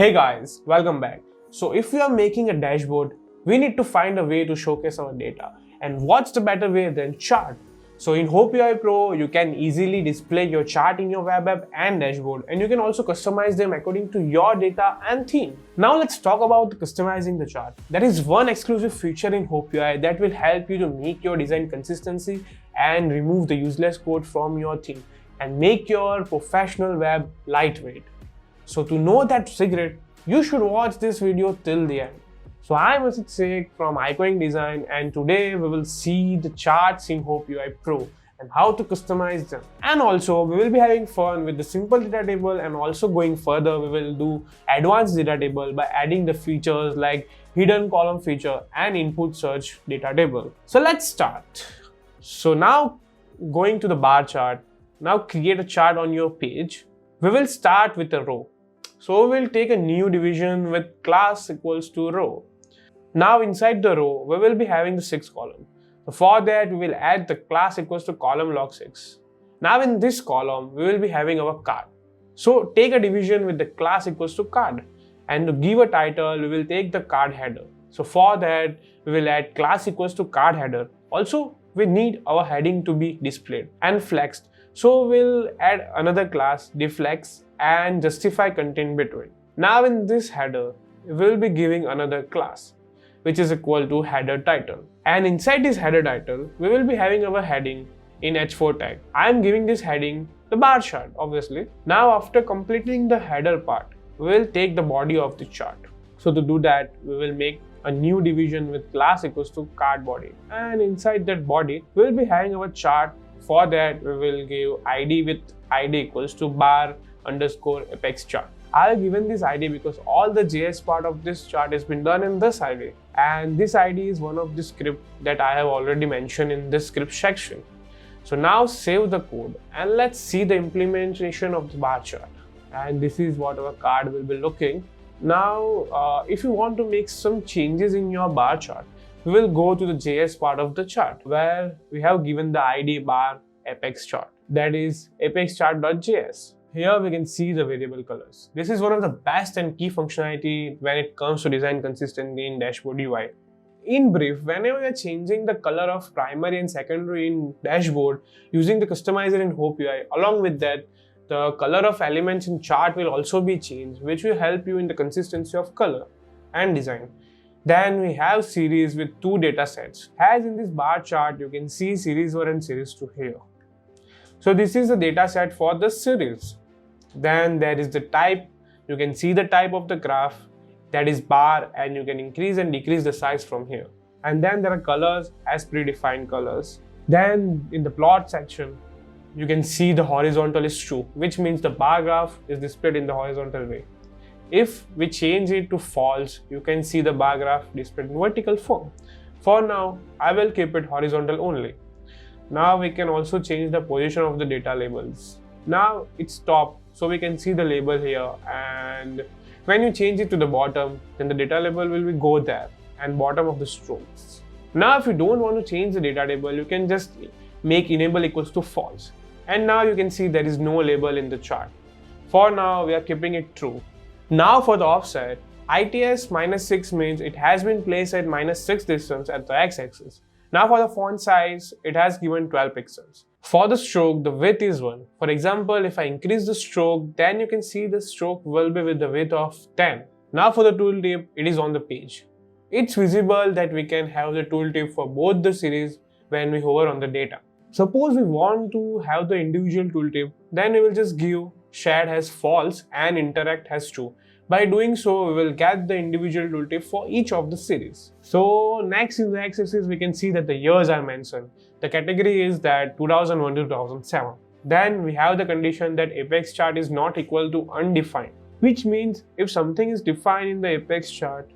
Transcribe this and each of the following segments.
Hey guys, welcome back. So if we are making a dashboard, we need to find a way to showcase our data. And what's the better way than chart? So in Hope UI Pro, you can easily display your chart in your web app and dashboard, and you can also customize them according to your data and theme. Now let's talk about customizing the chart. There is one exclusive feature in Hope UI that will help you to make your design consistency and remove the useless code from your theme and make your professional web lightweight. So to know that secret, you should watch this video till the end. So I'm Asit Sheikh from Iqonic Design, and today we will see the charts in Hope UI Pro and how to customize them. And also we will be having fun with the simple data table, and also going further we will do advanced data table by adding the features like hidden column feature and input search data table. So let's start. So now going to the bar chart, now create a chart on your page. We will start with a row. So we will take a new division with class equals to row. Now inside the row, we will be having the 6th column. So for that, we will add the class equals to column log 6. Now in this column, we will be having our card. So take a division with the class equals to card. And to give a title, we will take the card header. So for that, we will add class equals to card header. Also, we need our heading to be displayed and flexed. So we'll add another class, deflex, and justify content between. Now in this header, we'll be giving another class, which is equal to header title. And inside this header title, we will be having our heading in h4 tag. I am giving this heading the bar chart, obviously. Now after completing the header part, we will take the body of the chart. So to do that, we will make a new division with class equals to card body. And inside that body, we will be having our chart. For that, we will give ID with ID equals to bar underscore apex chart. I have given this ID because all the JS part of this chart has been done in this ID. And this ID is one of the script that I have already mentioned in this script section. So now save the code and let's see the implementation of the bar chart. And this is what our card will be looking. Now, if you want to make some changes in your bar chart, we will go to the JS part of the chart where we have given the ID bar apex chart, that is apexchart.js. Here we can see the variable colors. This is one of the best and key functionality when it comes to design consistency in dashboard UI. In brief, whenever we are changing the color of primary and secondary in dashboard using the customizer in Hope UI, along with that, the color of elements in chart will also be changed, which will help you in the consistency of color and design. Then we have series with 2 data sets. As in this bar chart, you can see series 1 and series 2 here. So this is the data set for the series. Then there is the type. You can see the type of the graph, that is bar, and you can increase and decrease the size from here. And then there are colors as predefined colors. Then in the plot section, you can see the horizontal is true, which means the bar graph is displayed in the horizontal way. If we change it to false, you can see the bar graph displayed in vertical form. For now, I will keep it horizontal only. Now we can also change the position of the data labels. Now it's top, so we can see the label here, and when you change it to the bottom, then the data label will go there and bottom of the strokes. Now if you don't want to change the data table, you can just make enable equals to false. And now you can see there is no label in the chart. For now, we are keeping it true. Now for the offset, ITS -6 means it has been placed at -6 distance at the x-axis. Now for the font size, it has given 12 pixels. For the stroke, the width is 1. For example, if I increase the stroke, then you can see the stroke will be with the width of 10. Now for the tooltip, it is on the page. It's visible that we can have the tooltip for both the series when we hover on the data. Suppose we want to have the individual tooltip, then we will just give shared as false and interact as true. By doing so, we will get the individual tooltip for each of the series. So next in the x-axis, we can see that the years are mentioned. The category is that 2001 to 2007. Then we have the condition that apex chart is not equal to undefined, which means if something is defined in the apex chart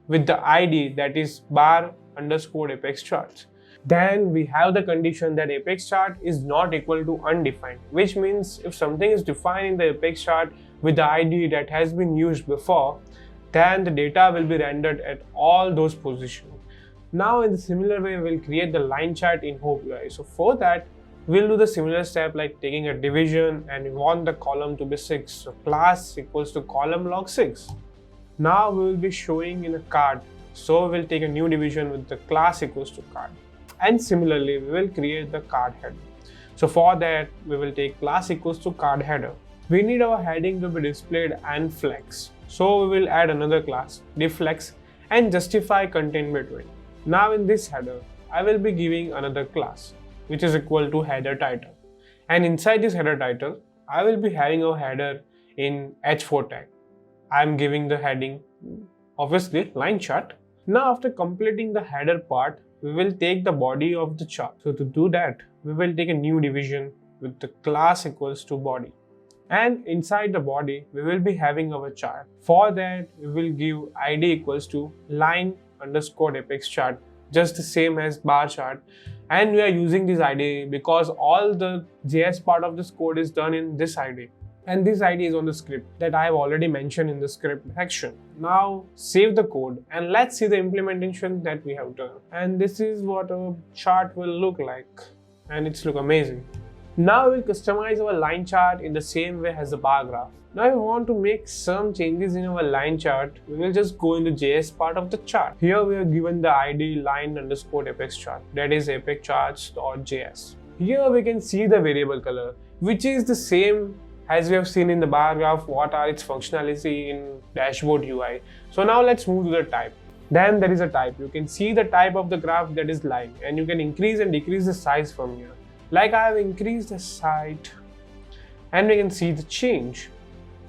with the ID, that is bar underscore apex charts, then we have the condition that apex chart is not equal to undefined, which means if something is defined in the apex chart with the ID that has been used before, then the data will be rendered at all those positions. Now in the similar way, we'll create the line chart in Hope UI. So for that, we'll do the similar step like taking a division, and we want the column to be 6. So class equals to column log 6. Now we will be showing in a card. So we will take a new division with the class equals to card. And similarly, we will create the card header. So for that, we will take class equals to card header. We need our heading to be displayed and flex. So we will add another class, deflex, and justify content between. Now in this header, I will be giving another class, which is equal to header title. And inside this header title, I will be having a header in h4 tag. I am giving the heading, obviously, line chart. Now after completing the header part, we will take the body of the chart. So to do that, we will take a new division with the class equals to body. And inside the body, we will be having our chart. For that, we will give id equals to line underscore apex chart, just the same as bar chart. And we are using this id because all the JS part of this code is done in this id. And this id is on the script that I have already mentioned in the script section. Now save the code and let's see the implementation that we have done. And this is what a chart will look like. And it's look amazing. Now we'll customize our line chart in the same way as the bar graph. Now if we want to make some changes in our line chart, we will just go in the JS part of the chart. Here we are given the id line underscore apex chart, that is apexcharts.js. Here we can see the variable color, which is the same as we have seen in the bar graph, what are its functionality in dashboard UI. So now let's move to the type. Then there is a type. You can see the type of the graph, that is line, and you can increase and decrease the size from here. Like I have increased the height and we can see the change.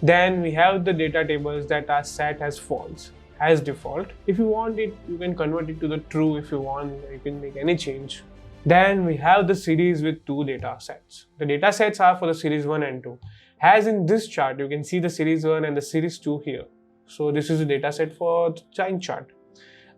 Then we have the data tables that are set as false as default. If you want it, you can convert it to the true. If you want, you can make any change. Then we have the series with two data sets. The data sets are for the series 1 and 2. As in this chart, you can see the series 1 and the series 2 here. So this is the data set for the line chart.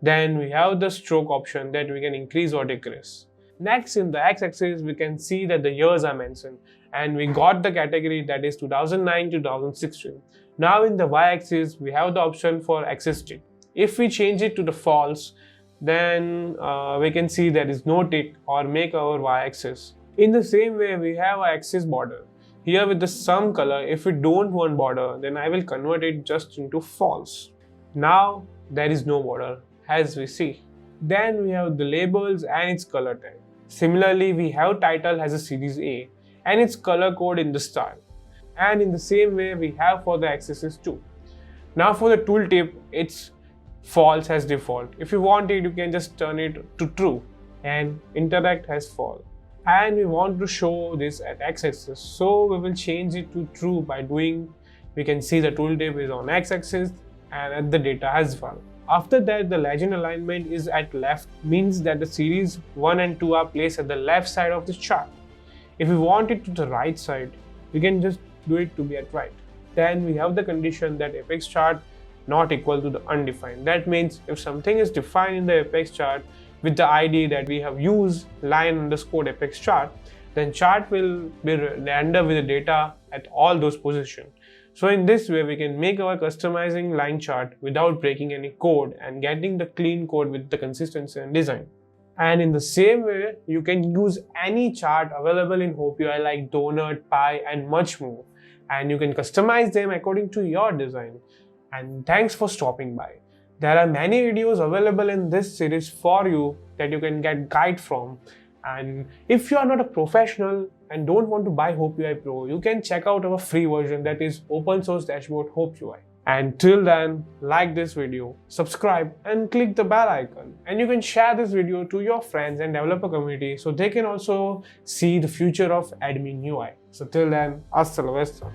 Then we have the stroke option that we can increase or decrease. Next, in the x-axis, we can see that the years are mentioned and we got the category that is 2009 to 2016. Now in the y-axis, we have the option for axis tick. If we change it to the false, then we can see there is no tick or make our y-axis. In the same way, we have our axis border. Here with the sum color, if we don't want border, then I will convert it just into false. Now there is no border as we see. Then we have the labels and its color tag. Similarly, we have title as a series A and its color code in the style. And in the same way, we have for the axes too. Now for the tooltip, it's false as default. If you want it, you can just turn it to true and interact as false. And we want to show this at x-axis, so we will change it to true by doing, we can see the tooltip is on x-axis and at the data as well. After that, the legend alignment is at left, means that the series 1 and 2 are placed at the left side of the chart. If we want it to the right side, we can just do it to be at right. Then we have the condition that apex chart not equal to the undefined. That means if something is defined in the apex chart with the ID that we have used line underscore apex chart, then chart will be rendered with the data at all those positions. So in this way, we can make our customizing line chart without breaking any code and getting the clean code with the consistency and design. And in the same way, you can use any chart available in Hope UI like donut, pie, and much more. And you can customize them according to your design. And thanks for stopping by. There are many videos available in this series for you that you can get guide from. And if you are not a professional and don't want to buy Hope UI Pro, you can check out our free version, that is open source dashboard Hope UI. And till then, like this video, subscribe and click the bell icon. And you can share this video to your friends and developer community so they can also see the future of admin UI. So till then, hasta la vista.